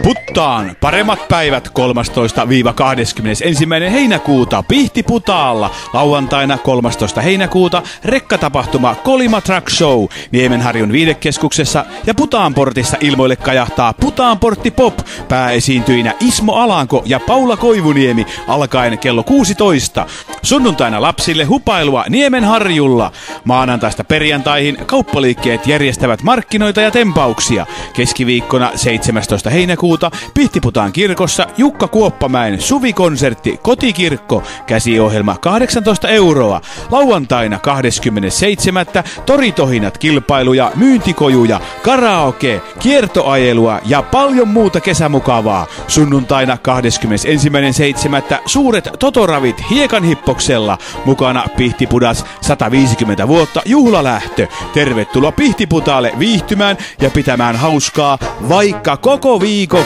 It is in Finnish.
Puttaan paremmat päivät 13-21. heinäkuuta Pihtiputaalla. Lauantaina 13. heinäkuuta rekkatapahtuma Kolima Truck Show Niemenharjun viidekeskuksessa ja Putaanportissa ilmoille kajahtaa Putaanportti Pop pääesiintyinä Ismo Alanko ja Paula Koivuniemi alkaen kello 16. Sunnuntaina lapsille hupailua Niemenharjulla. Maanantaista perjantaihin kauppaliikkeet järjestävät markkinoita ja tempauksia. Keskiviikkona 17. heinäkuuta Pihtiputaan kirkossa Jukka Kuoppamäen suvikonsertti Kotikirkko, käsiohjelma 18 €. Lauantaina 27. toritohinat, kilpailuja, myyntikojuja, karaoke, kiertoajelua ja paljon muuta kesämukavaa. Sunnuntaina 21.7. suuret totoravit Hiekanhippoksella. Mukana Pihtipudas 150 vuotta juhlalähtö. Tervetuloa Pihtiputaalle viihtymään ja pitämään hauskaa vaikka koko viikoksi.